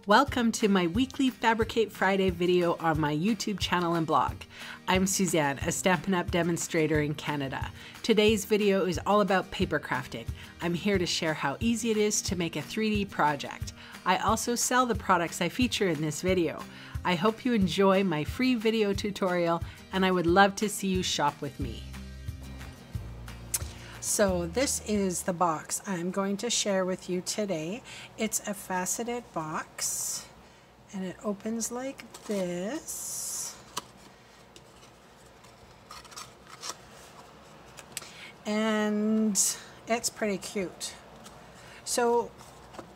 Welcome to my weekly Fabricate Friday video on my YouTube channel and blog. I'm Suzanne, a Stampin' Up! Demonstrator in Canada. Today's video is all about paper crafting. I'm here to share how easy it is to make a 3D project. I also sell the products I feature in this video. I hope you enjoy my free video tutorial, and I would love to see you shop with me. So this is the box I'm going to share with you today. It's a faceted box and it opens like this. And it's pretty cute. So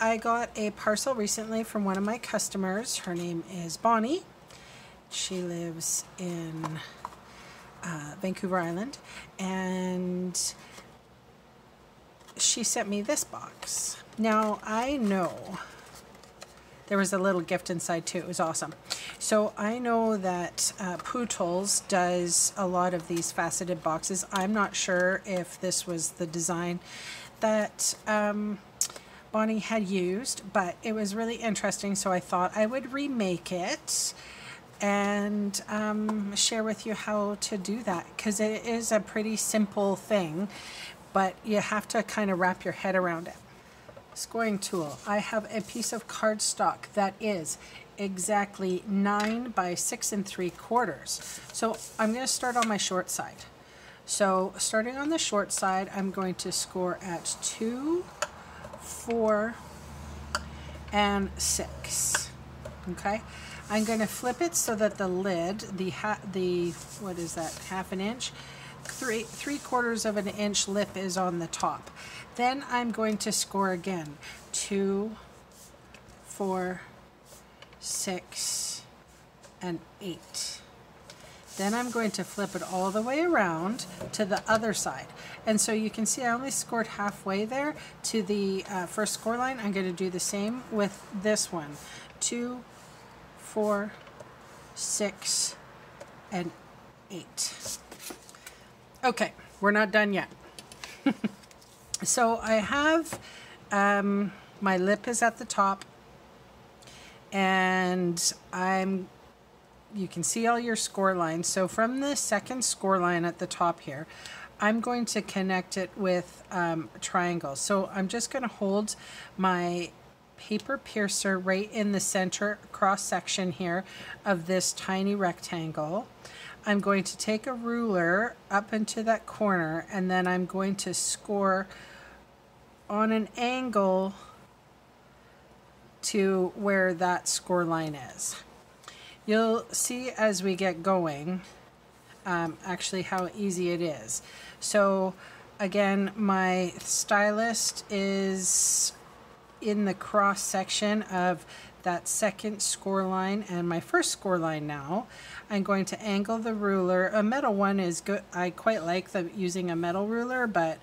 I got a parcel recently from one of my customers. Her name is Bonnie. She lives in Vancouver Island, and she sent me this box. Now I know there was a little gift inside too. It was awesome. So I know that Pootles does a lot of these faceted boxes. I'm not sure if this was the design that Bonnie had used, but it was really interesting, so I thought I would remake it and share with you how to do that, because it is a pretty simple thing, but you have to kind of wrap your head around it. Scoring tool. I have a piece of cardstock that is exactly 9 by 6 3/4. So I'm going to start on my short side. So starting on the short side, I'm going to score at 2, 4, and 6. Okay. I'm going to flip it so that the lid, what is that, half an inch? 3/4 of an inch lip is on the top. Then I'm going to score again. 2, 4, 6, and 8. Then I'm going to flip it all the way around to the other side. And so you can see I only scored halfway there to the first score line. I'm going to do the same with this one. 2, 4, 6, and 8. Okay, we're not done yet. So I have, my lip is at the top, and you can see all your score lines. So from the second score line at the top here, I'm going to connect it with a triangle. So I'm just going to hold my paper piercer right in the center cross section here of this tiny rectangle. I'm going to take a ruler up into that corner, and then I'm going to score on an angle to where that score line is. You'll see as we get going actually how easy it is. So again, my stylist is in the cross section of that second score line and my first score line. Now I'm going to angle the ruler. A metal one is good. I quite like using a metal ruler, but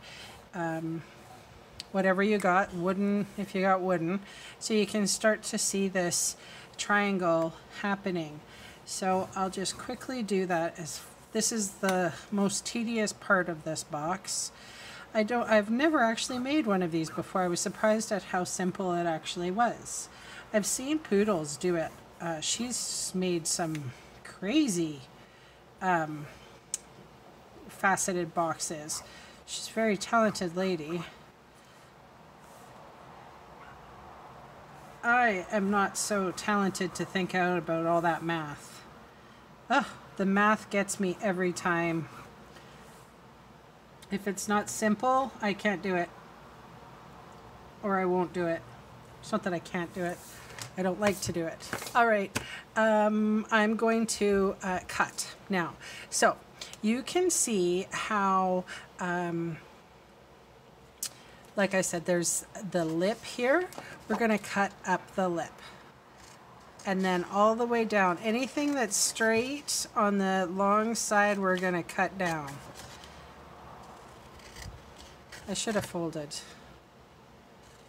whatever you got, wooden if you got wooden. So you can start to see this triangle happening. So I'll just quickly do that. This is the most tedious part of this box. I've never actually made one of these before. I was surprised at how simple it actually was. I've seen Poodles do it. She's made some crazy faceted boxes. She's a very talented lady. I am not so talented to think out about all that math. Ugh, the math gets me every time. If it's not simple, I can't do it. Or I won't do it. It's not that I can't do it. I don't like to do it. All right, I'm going to cut now. So you can see how, like I said, there's the lip here. We're going to cut up the lip. And then all the way down. Anything that's straight on the long side, we're going to cut down. I should have folded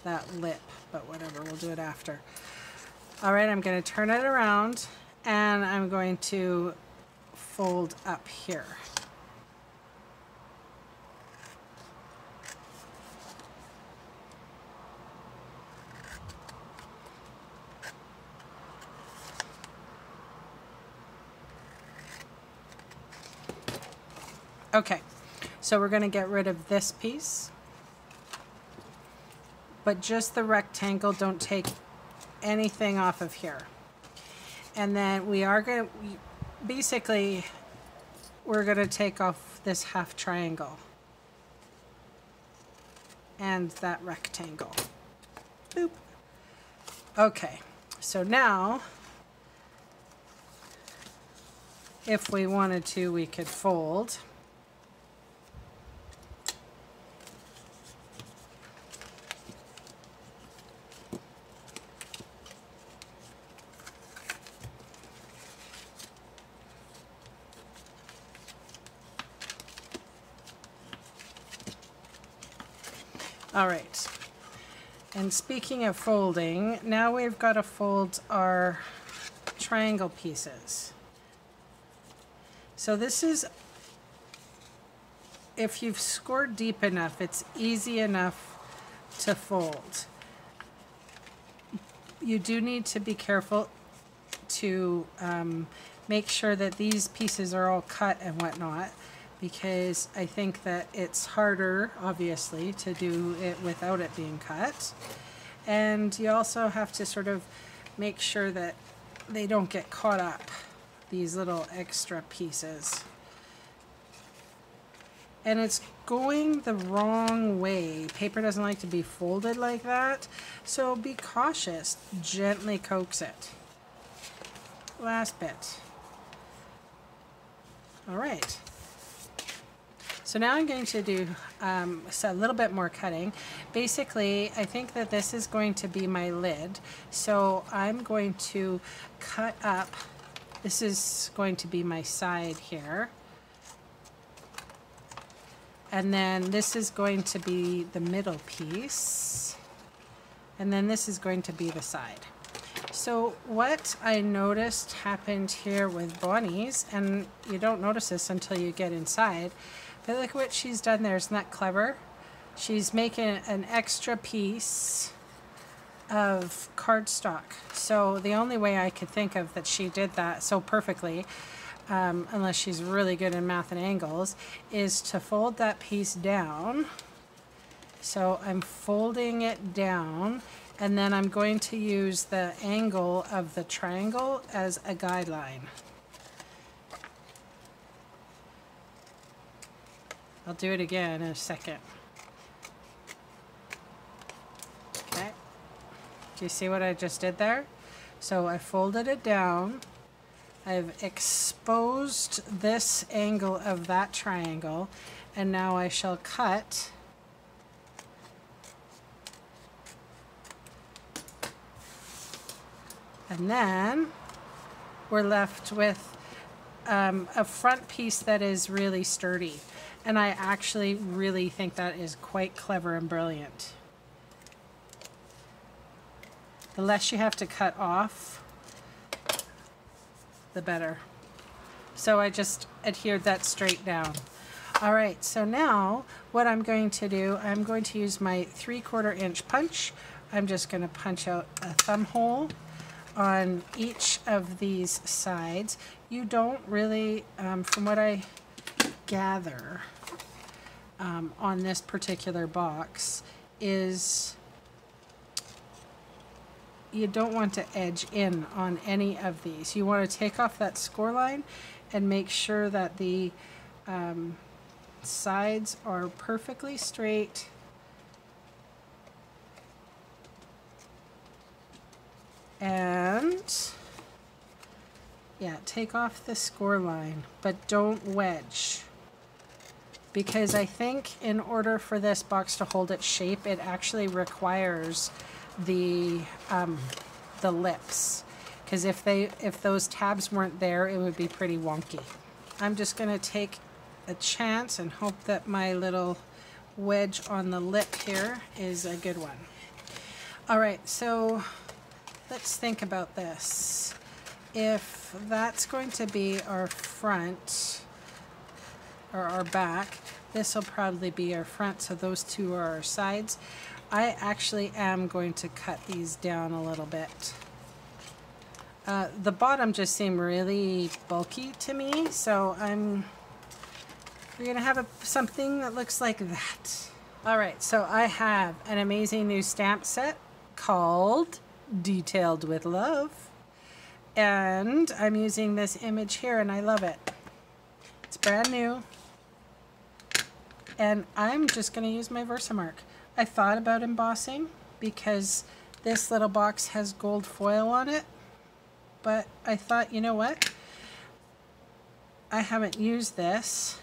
that lip, but whatever, we'll do it after. All right, I'm going to turn it around, and I'm going to fold up here. Okay, so we're going to get rid of this piece, but just the rectangle, don't take anything off of here. And then we are going to, basically, we're going to take off this half triangle and that rectangle. Boop. Okay, so now, if we wanted to, we could fold. All right, and speaking of folding, now we've got to fold our triangle pieces. So this is, if you've scored deep enough, it's easy enough to fold. You do need to be careful to make sure that these pieces are all cut and whatnot, because I think that it's harder, obviously, to do it without it being cut. And you also have to sort of make sure that they don't get caught up, these little extra pieces. And it's going the wrong way. Paper doesn't like to be folded like that, so be cautious. Gently coax it. Last bit. All right. So now I'm going to do a little bit more cutting. Basically, I think that this is going to be my lid. So I'm going to cut up, this is going to be my side here. And then this is going to be the middle piece. And then this is going to be the side. So what I noticed happened here with Bonnie's, and you don't notice this until you get inside, but look what she's done there. Isn't that clever? She's making an extra piece of cardstock. So the only way I could think of that she did that so perfectly, unless she's really good in math and angles, is to fold that piece down. So I'm folding it down, and then I'm going to use the angle of the triangle as a guideline. I'll do it again in a second. Okay. Do you see what I just did there? So I folded it down. I've exposed this angle of that triangle, and now I shall cut and then we're left with a front piece that is really sturdy. And I actually really think that is quite clever and brilliant. The less you have to cut off, the better. So I just adhered that straight down. All right, so now what I'm going to do, I'm going to use my 3/4 inch punch. I'm just going to punch out a thumb hole on each of these sides. You don't really, from what I gather on this particular box, is you don't want to edge in on any of these. You want to take off that score line and make sure that the sides are perfectly straight. And yeah, take off the score line, but don't wedge. Because I think in order for this box to hold its shape, it actually requires the lips. Because if those tabs weren't there, it would be pretty wonky. I'm just going to take a chance and hope that my little wedge on the lip here is a good one. All right, so let's think about this. If that's going to be our front or our back, this will probably be our front, so those two are our sides. I actually am going to cut these down a little bit. The bottom just seemed really bulky to me, so I'm We're gonna have something that looks like that. All right, so I have an amazing new stamp set called Detailed with Love. And I'm using this image here and I love it. It's brand new. And I'm just gonna use my Versamark. I thought about embossing because this little box has gold foil on it. But I thought, you know what? I haven't used this.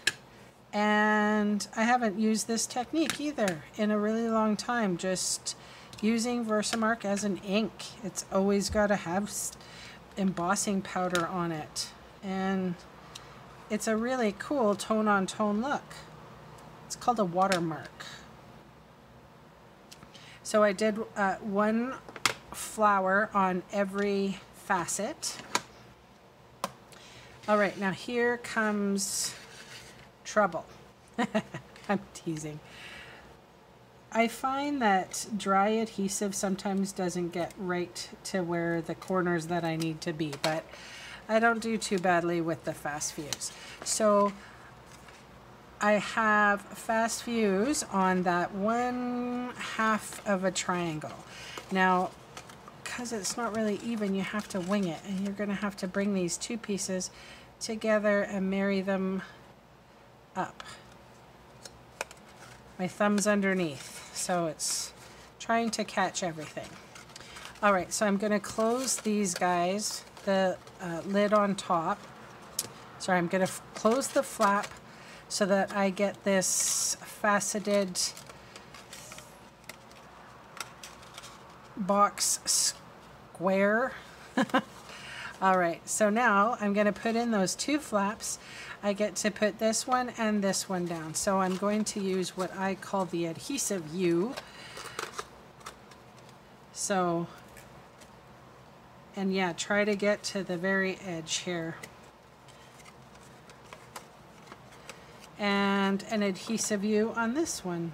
And I haven't used this technique either in a really long time, just using Versamark as an ink. It's always got to have embossing powder on it, and it's a really cool tone-on-tone look. It's called a watermark. So I did one flower on every facet. All right, now here comes trouble. I'm teasing. I find that dry adhesive sometimes doesn't get right to where the corners that I need to be, but I don't do too badly with the fast fuse. So I have fast fuse on that 1/2 of a triangle. Now, because it's not really even, you have to wing it, and you're going to have to bring these two pieces together and marry them up. My thumb's underneath, so it's trying to catch everything. All right, so I'm going to close these guys, the lid on top. Sorry, I'm going to close the flap so that I get this faceted box square. All right, so now I'm going to put in those two flaps. I get to put this one and this one down. So I'm going to use what I call the adhesive U. So, and yeah, try to get to the very edge here. And an adhesive U on this one.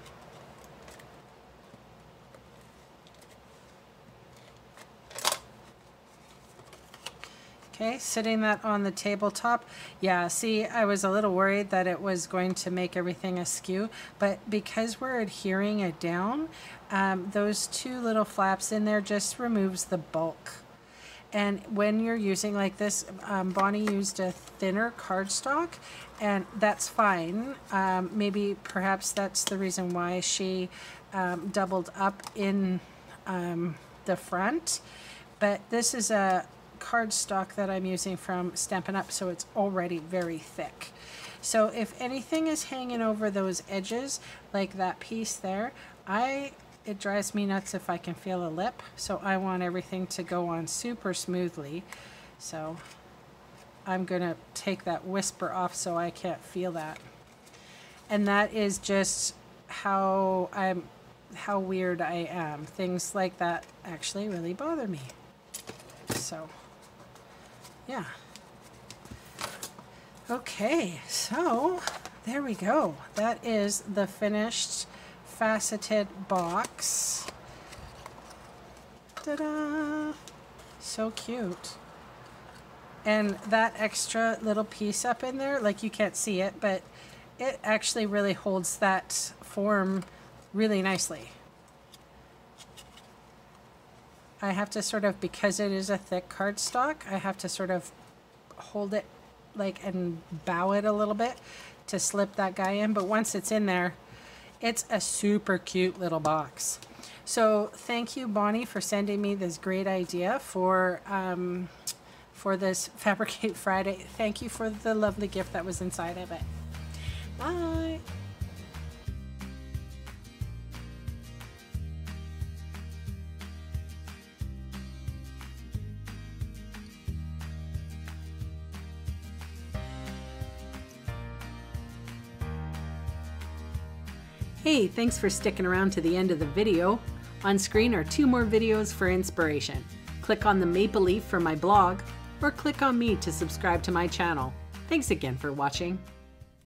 Okay, sitting that on the tabletop. Yeah, see, I was a little worried that it was going to make everything askew, but because we're adhering it down, those two little flaps in there just removes the bulk. And when you're using like this, Bonnie used a thinner cardstock, and that's fine. Maybe perhaps that's the reason why she doubled up in the front. But this is a cardstock that I'm using from Stampin' Up, so it's already very thick. So if anything is hanging over those edges, like that piece there, it drives me nuts if I can feel a lip, so I want everything to go on super smoothly. So I'm gonna take that whisper off so I can't feel that. And that is just how weird I am. Things like that actually really bother me. So yeah. Okay, so there we go. That is the finished faceted box. Ta-da! So cute. And that extra little piece up in there, like you can't see it, but it actually really holds that form really nicely. I have to sort of, because it is a thick cardstock, I have to sort of hold it like and bow it a little bit to slip that guy in. But once it's in there, it's a super cute little box. So thank you, Bonnie, for sending me this great idea for this Fabricate Friday. Thank you for the lovely gift that was inside of it. Bye. Hey, thanks for sticking around to the end of the video. On screen are 2 more videos for inspiration. Click on the maple leaf for my blog, or click on me to subscribe to my channel. Thanks again for watching.